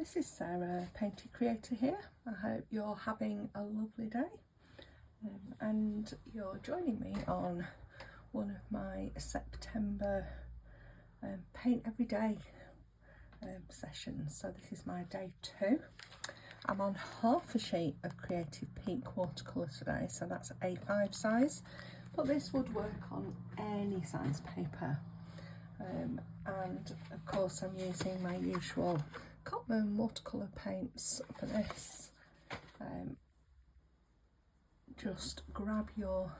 this is Sarah, Painting Creator here. I hope you're having a lovely day and you're joining me on one of my September paint every day sessions. So this is my day 2. I'm on half a sheet of Creative Peak watercolour today, so that's A5 size, but this would work on any size paper. And of course I'm using my usual Cadmium watercolour paints for this. Just grab your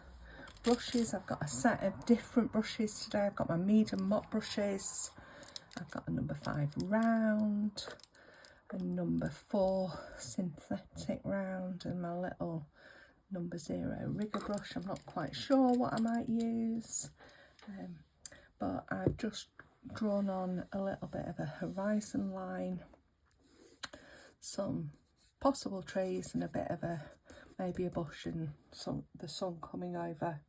brushes. I've got a set of different brushes today. I've got my medium mop brushes, I've got a number 5 round, a number 4 synthetic round, and my little number 0 rigger brush. I'm not quite sure what I might use, but I've just drawn on a little bit of a horizon line, some possible trees and a bit of maybe a bush and the sun coming over,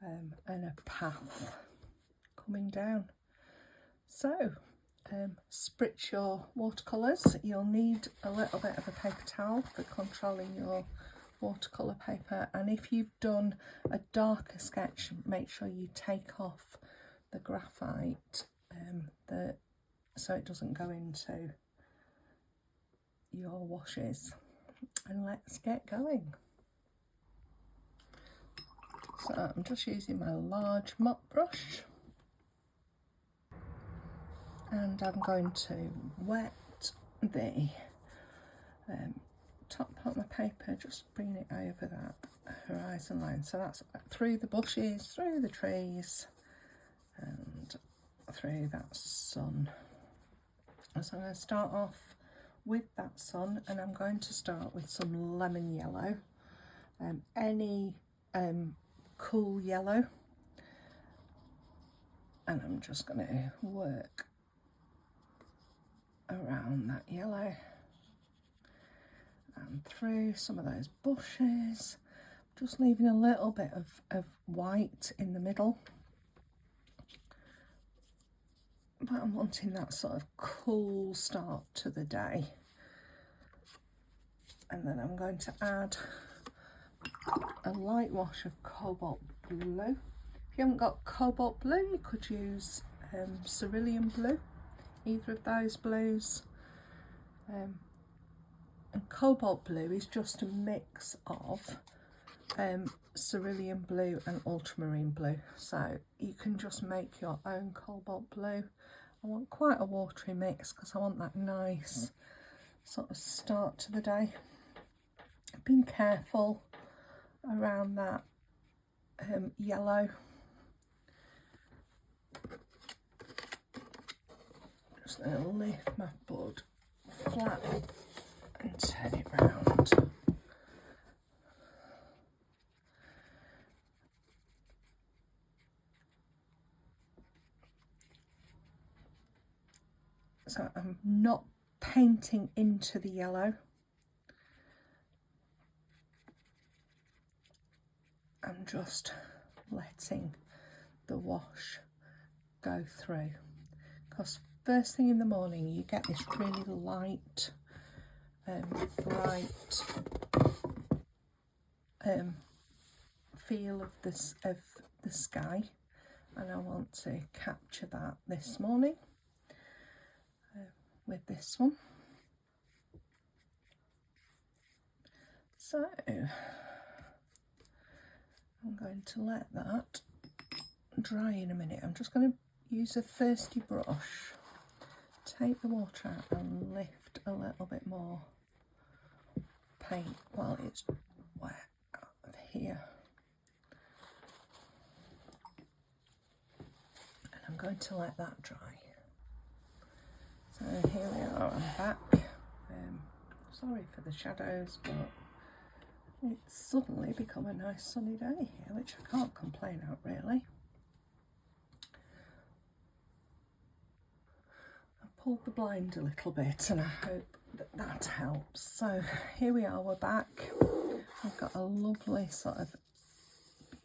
and a path coming down. So spritz your watercolours. You'll need a little bit of a paper towel for controlling your watercolour paper, and if you've done a darker sketch, make sure you take off the graphite so it doesn't go into your washes. And let's get going. So I'm just using my large mop brush, and I'm going to wet the top part of my paper, just bring it over that horizon line. So that's through the bushes, through the trees, and through that sun. So I'm going to start off with that sun, and I'm going to start with some lemon yellow, any cool yellow, and I'm just going to work around that yellow and through some of those bushes, just leaving a little bit of white in the middle. But I'm wanting that sort of cool start to the day. And then I'm going to add a light wash of Cobalt blue. If you haven't got Cobalt blue, you could use cerulean blue, either of those blues. And Cobalt blue is just a mix of cerulean blue and ultramarine blue, so you can just make your own Cobalt blue. I want quite a watery mix because I want that nice sort of start to the day. Being careful around that yellow. Just going to lift my bud flat and turn it round. So I'm not painting into the yellow. I'm just letting the wash go through, because first thing in the morning you get this really light, bright feel of the sky, and I want to capture that this morning with this one. So I'm going to let that dry in a minute. I'm just going to use a thirsty brush, take the water out and lift a little bit more paint while it's wet out of here. And I'm going to let that dry. So here we are, I'm back. Sorry for the shadows, but it's suddenly become a nice sunny day here, which I can't complain about really. I pulled the blind a little bit and I hope that helps. So here we are, we're back. We've got a lovely sort of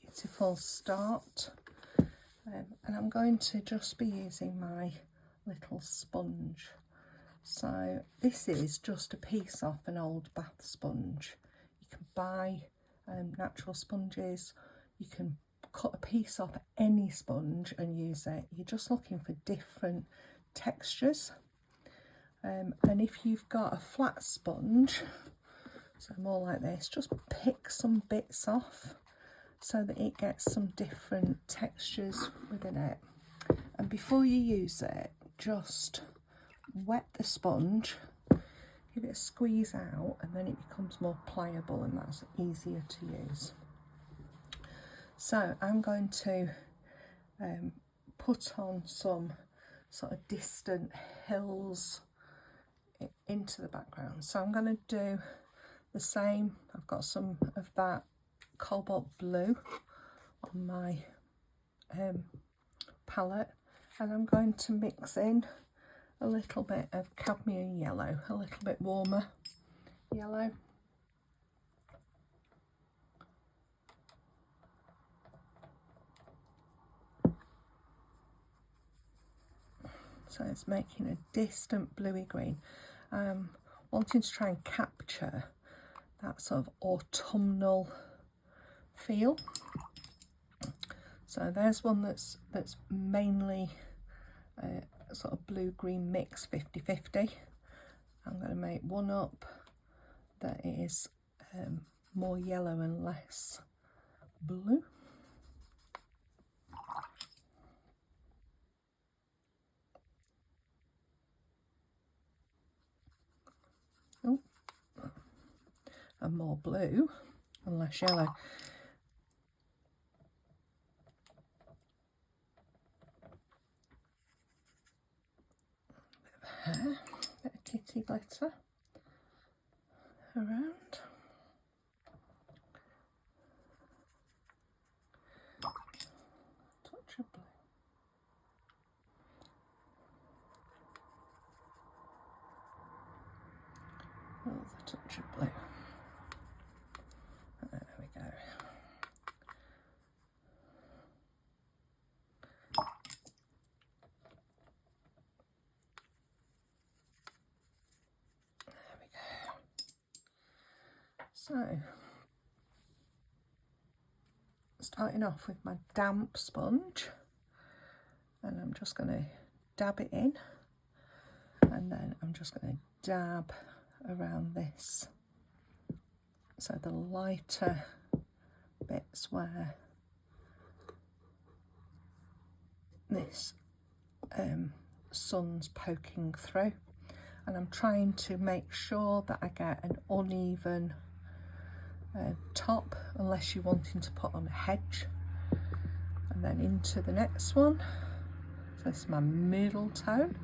beautiful start, and I'm going to just be using my little sponge So this is just a piece off an old bath sponge. You can buy natural sponges, you can cut a piece off any sponge and use it. You're just looking for different textures. And if you've got a flat sponge, so more like this, just pick some bits off so that it gets some different textures within it. And before you use it, just wet the sponge, give it a squeeze out, and then it becomes more pliable and that's easier to use. So I'm going to put on some sort of distant hills into the background. So I'm going to do the same. I've got some of that cobalt blue on my palette, and I'm going to mix in a little bit of cadmium yellow, a little bit warmer yellow. So it's making a distant bluey green. Wanting to try and capture that sort of autumnal feel. So there's one that's mainly sort of blue-green mix, 50-50. I'm going to make one up that is more yellow and less blue. Oh, and more blue and less yellow. Hair, bit of kitty glitter around. Touch of blue. Oh, the touch of blue. There we go. So, starting off with my damp sponge, and I'm just going to dab it in, and then I'm just going to dab around this. So the lighter bits where this sun's poking through, and I'm trying to make sure that I get an uneven top, unless you're wanting to put on a hedge. And then into the next one. So this is my middle tone.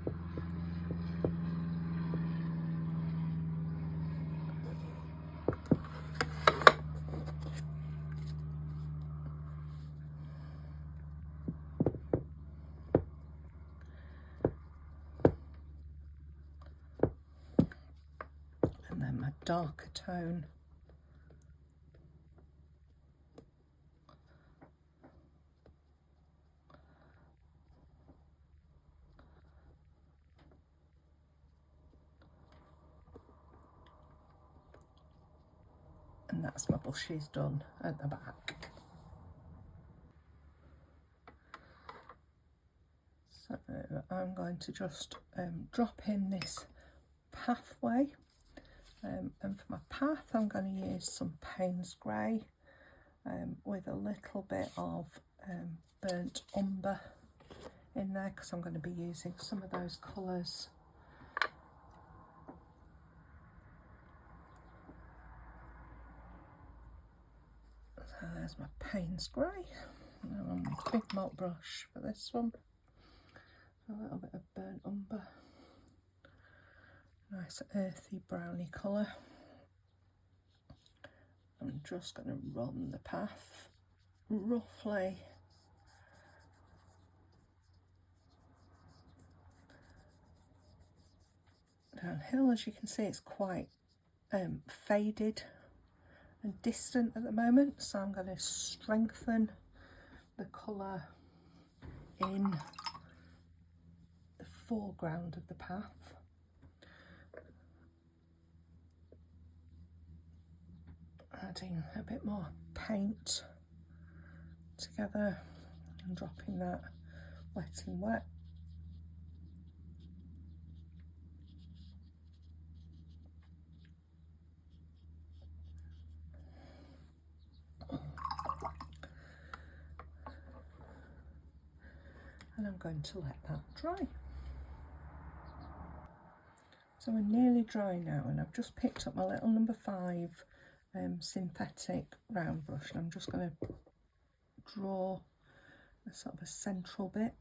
And then my darker tone. And that's my bushes done at the back. So I'm going to just drop in this pathway, and for my path I'm going to use some Payne's Grey with a little bit of burnt umber in there, because I'm going to be using some of those colours. So there's my Payne's Grey, and on my big mop brush for this one, a little bit of burnt umber, nice earthy browny colour. I'm just going to run the path roughly downhill. As you can see, it's quite faded and distant at the moment, so I'm going to strengthen the colour in the foreground of the path. adding a bit more paint together and dropping that wet and wet. And I'm going to let that dry. So we're nearly dry now, and I've just picked up my little number 5 synthetic round brush, and I'm just going to draw a sort of a central bit.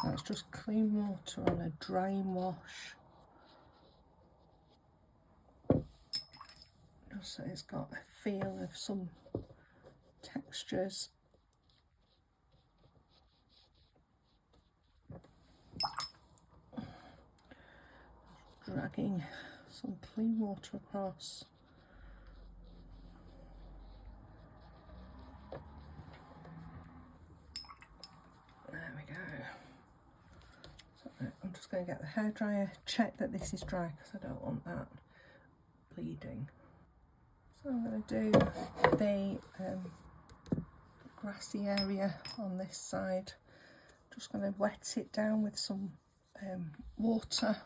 That's just clean water on a drain wash, just so it's got a feel of some textures. Dragging some clean water across. There we go. So I'm just going to get the hairdryer, check that this is dry because I don't want that bleeding. So I'm going to do the grassy area on this side. Just going to wet it down with some water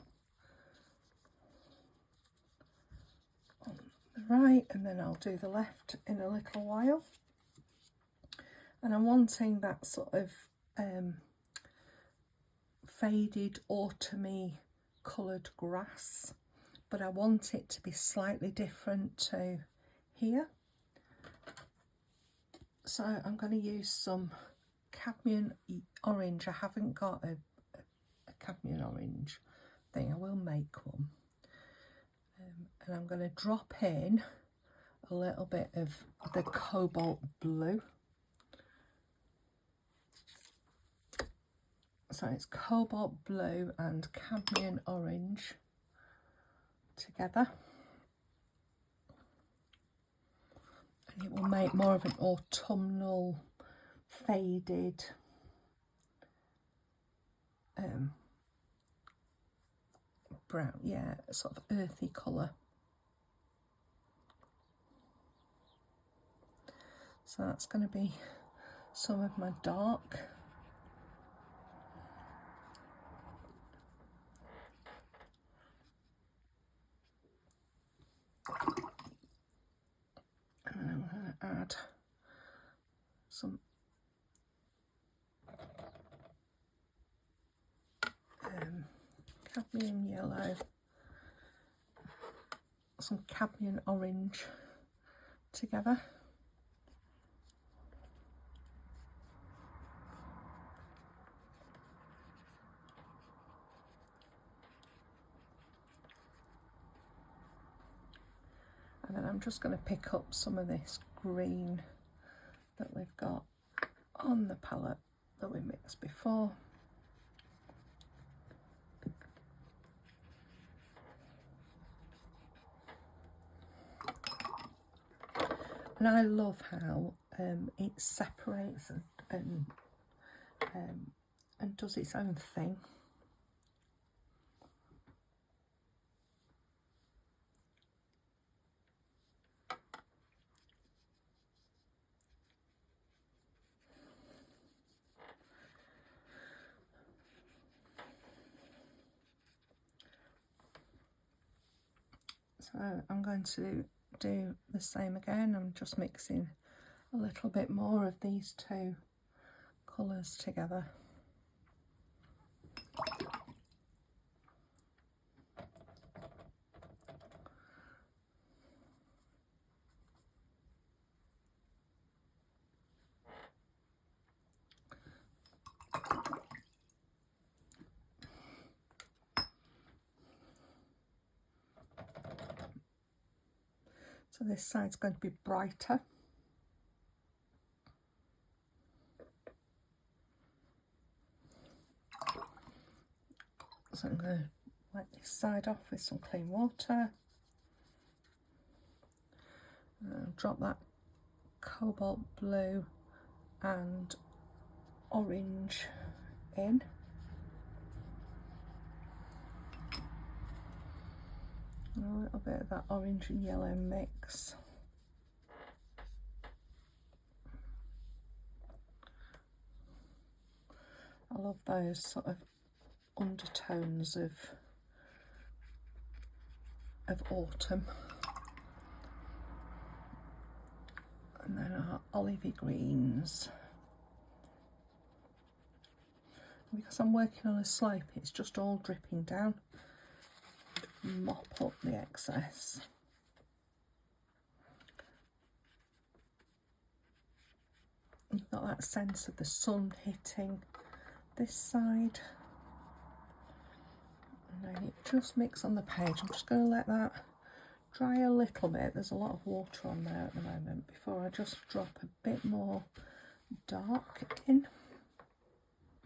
on the right, and then I'll do the left in a little while. And I'm wanting that sort of faded autumny coloured grass, but I want it to be slightly different to here. So I'm going to use some cadmium orange. I haven't got a cadmium orange thing. I will make one. And I'm going to drop in a little bit of the cobalt blue. So it's cobalt blue and cadmium orange together. And it will make more of an autumnal, faded brown, yeah, sort of earthy colour. So that's going to be some of my dark. And then I'm going to add some cadmium yellow, some cadmium orange together. And then I'm just going to pick up some of this green that we've got on the palette that we mixed before. And I love how it separates and does its own thing. So I'm going to do the same again. I'm just mixing a little bit more of these two colours together. So this side's going to be brighter. So I'm going to wipe this side off with some clean water. Drop that cobalt blue and orange in. And a little bit of that orange and yellow mix. I love those sort of undertones of autumn. And then our olivey greens. And because I'm working on a slope, it's just all dripping down. Mop up the excess. You've got that sense of the sun hitting this side. And then it just mix on the page. I'm just going to let that dry a little bit. There's a lot of water on there at the moment before I just drop a bit more dark in.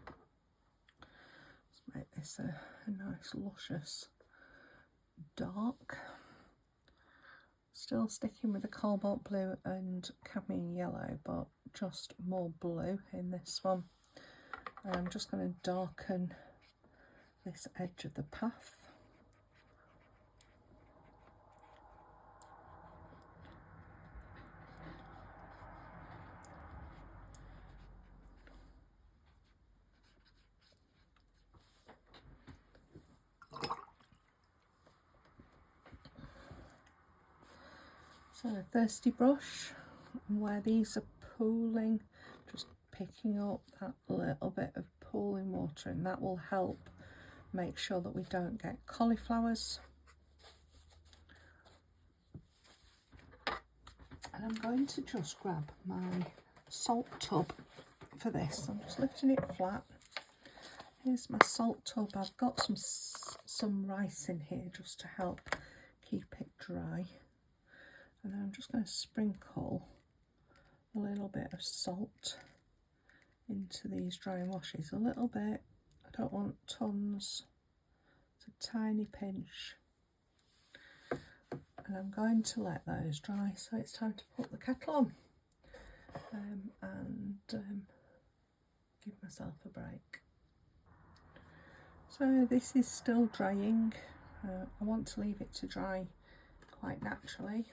Let's make this a nice luscious dark. Still sticking with the cobalt blue and cadmium yellow, but just more blue in this one. And I'm just going to darken this edge of the path. So a thirsty brush, where these are pooling, just picking up that little bit of pooling water, and that will help make sure that we don't get cauliflowers. And I'm going to just grab my salt tub for this. I'm just lifting it flat. Here's my salt tub. I've got some rice in here just to help keep it dry. And then I'm just going to sprinkle a little bit of salt into these dry washes. A little bit. I don't want tons. It's a tiny pinch. And I'm going to let those dry, so it's time to put the kettle on and give myself a break. So this is still drying. I want to leave it to dry quite naturally.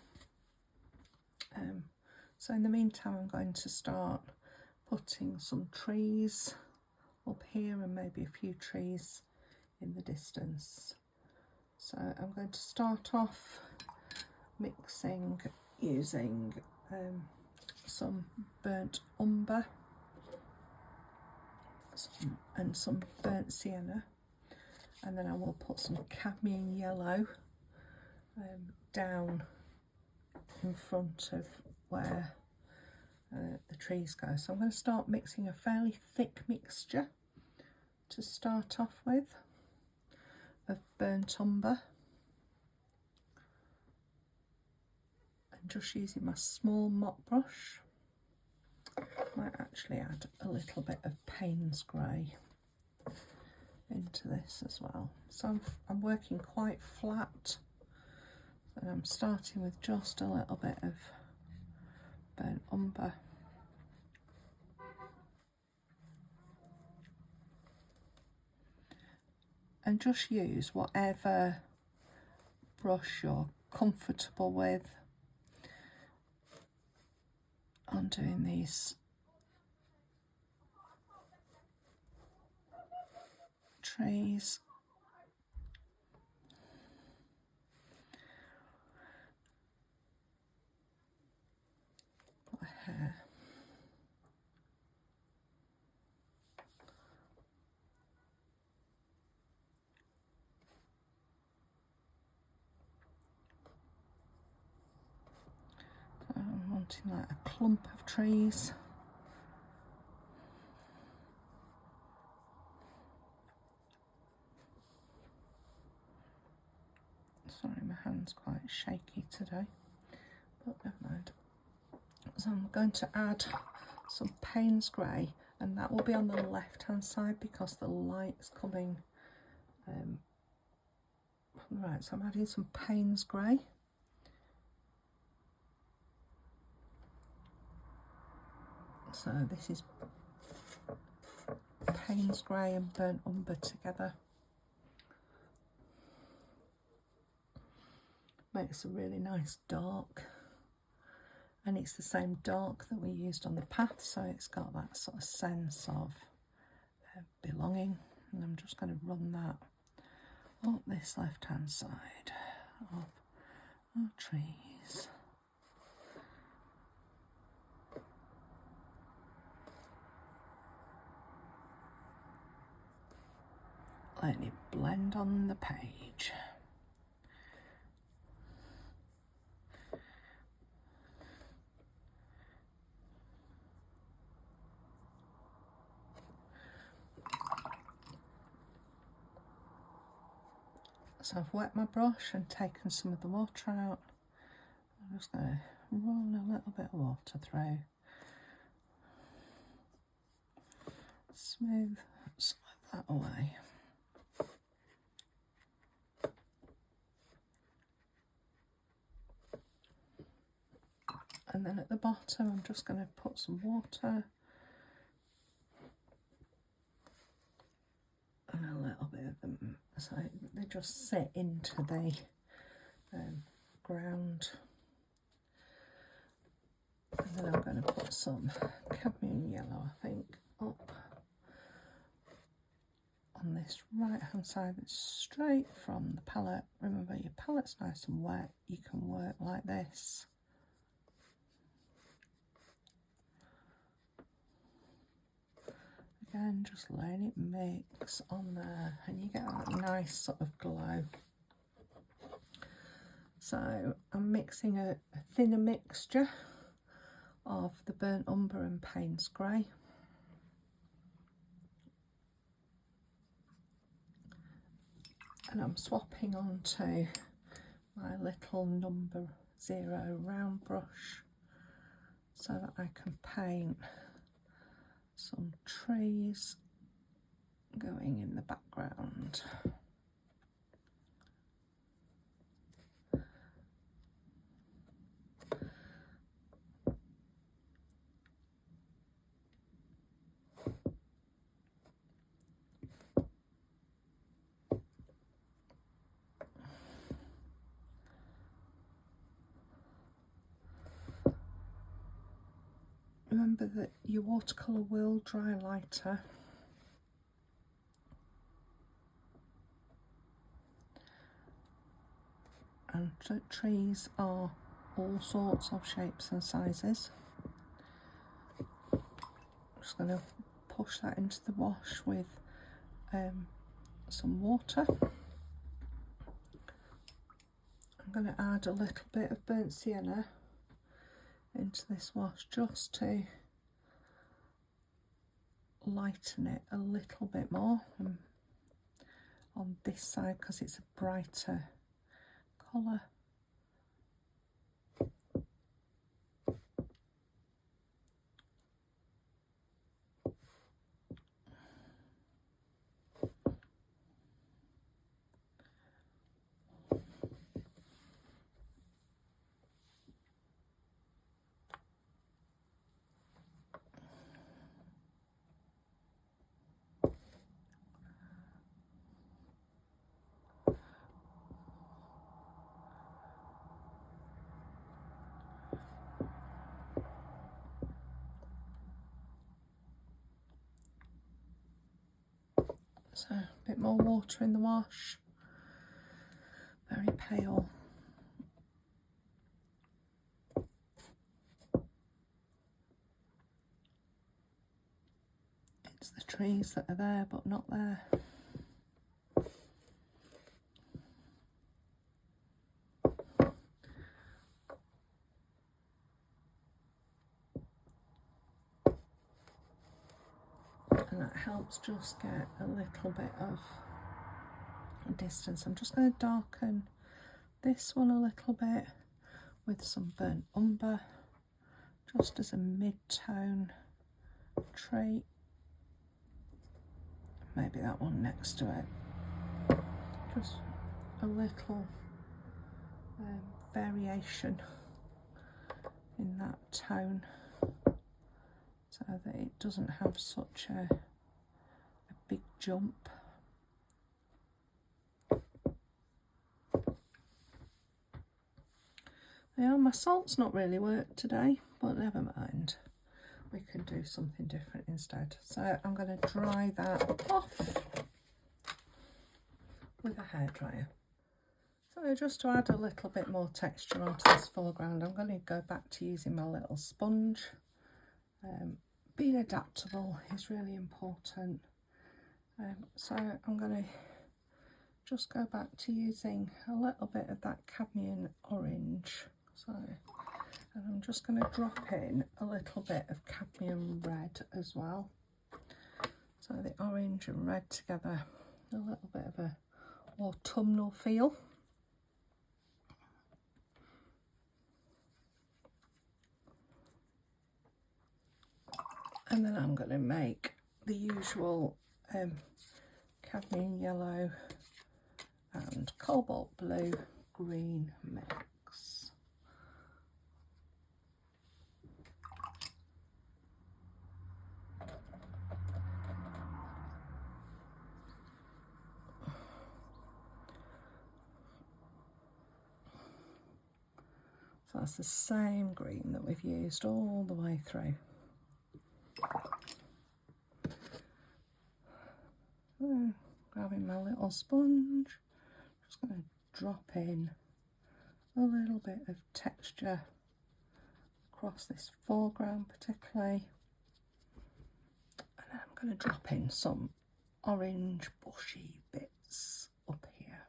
So in the meantime, I'm going to start putting some trees up here and maybe a few trees in the distance. So I'm going to start off mixing using some burnt umber and some burnt sienna, and then I will put some cadmium yellow down in front of where the trees go. So I'm going to start mixing a fairly thick mixture to start off with of burnt umber, and just using my small mop brush. Might actually add a little bit of Payne's grey into this as well. So I'm working quite flat, and I'm starting with just a little bit of burnt umber. And just use whatever brush you're comfortable with on doing these trees. Put a hair. So I'm wanting like a clump of trees. Sorry, my hand's quite shaky today, but never mind. So I'm going to add some Payne's grey, and that will be on the left hand side because the light's coming from the right. So I'm adding some Payne's grey. So this is Payne's Grey and Burnt Umber together. Makes a really nice dark, and it's the same dark that we used on the path, so it's got that sort of sense of belonging. And I'm just going to run that up this left hand side of our trees. Letting it blend on the page. So I've wet my brush and taken some of the water out. I'm just going to run a little bit of water through. Smooth that away. And then at the bottom I'm just going to put some water and a little bit of them, so they just sit into the ground. And then I'm going to put some cadmium yellow, I think, up on this right hand side that's straight from the palette. Remember, your palette's nice and wet, you can work like this. Again, just letting it mix on there, and you get that nice sort of glow. So I'm mixing a thinner mixture of the Burnt Umber and Payne's Grey. And I'm swapping onto my little number 0 round brush so that I can paint some trees going in the background. Remember that your watercolour will dry lighter. And trees are all sorts of shapes and sizes. I'm just going to push that into the wash with some water. I'm going to add a little bit of burnt sienna into this wash just to lighten it a little bit more on this side, because it's a brighter colour. So a bit more water in the wash, very pale. It's the trees that are there but not there. And that helps just get a little bit of distance. I'm just going to darken this one a little bit with some Burnt Umber, just as a mid-tone trait. Maybe that one next to it. Just a little variation in that tone so that it doesn't have such a big jump. Yeah, my salt's not really worked today, but never mind. We can do something different instead. So I'm going to dry that off with a hairdryer. So just to add a little bit more texture onto this foreground, I'm going to go back to using my little sponge. Being adaptable is really important. So I'm going to just go back to using a little bit of that cadmium orange. So, and I'm just going to drop in a little bit of cadmium red as well. So the orange and red together, a little bit of a autumnal feel. And then I'm going to make the usual cadmium yellow and cobalt blue green mix. So that's the same green that we've used all the way through. So, grabbing my little sponge, just going to drop in a little bit of texture across this foreground particularly, and then I'm going to drop in some orange bushy bits up here.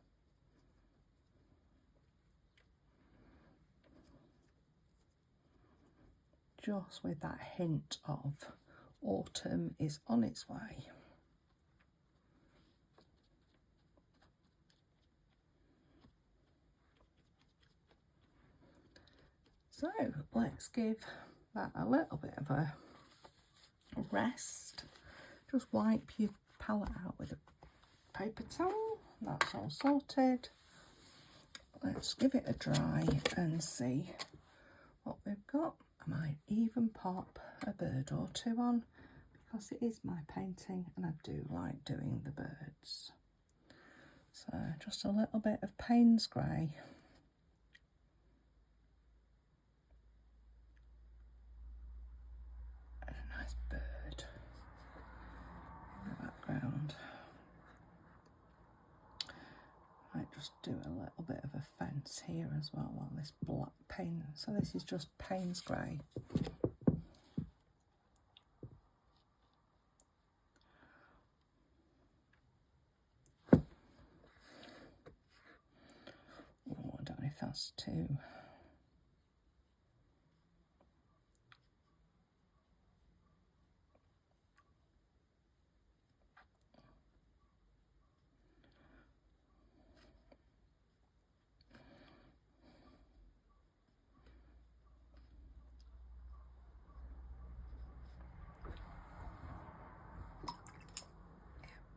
Just with that hint of autumn is on its way. So let's give that a little bit of a rest. Just wipe your palette out with a paper towel. That's all sorted. Let's give it a dry and see what we've got. I might even pop a bird or two on because it is my painting and I do like doing the birds. So just a little bit of Payne's Grey. And a nice bird in the background. Might just do a little bit of a fence here as well on this black paint. So this is just Payne's Grey. Oh, I don't know if that's too...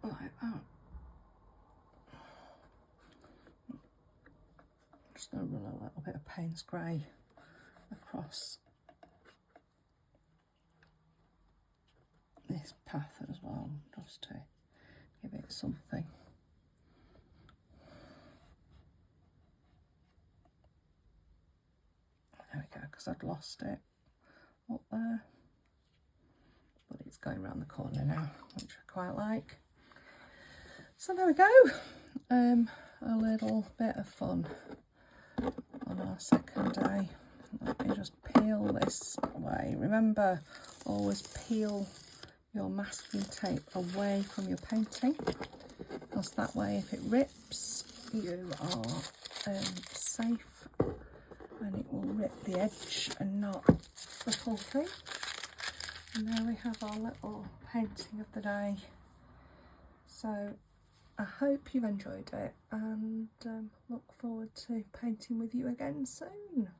like that. I'm just going to run a little bit of Payne's Grey across this path as well, just to give it something. There we go, because I'd lost it up there, but it's going around the corner now, which I quite like. So there we go, a little bit of fun on our second day. Let me just peel this away. Remember, always peel your masking tape away from your painting, because that way if it rips you are safe, and it will rip the edge and not the full thing. And there we have our little painting of the day. So I hope you've enjoyed it and look forward to painting with you again soon.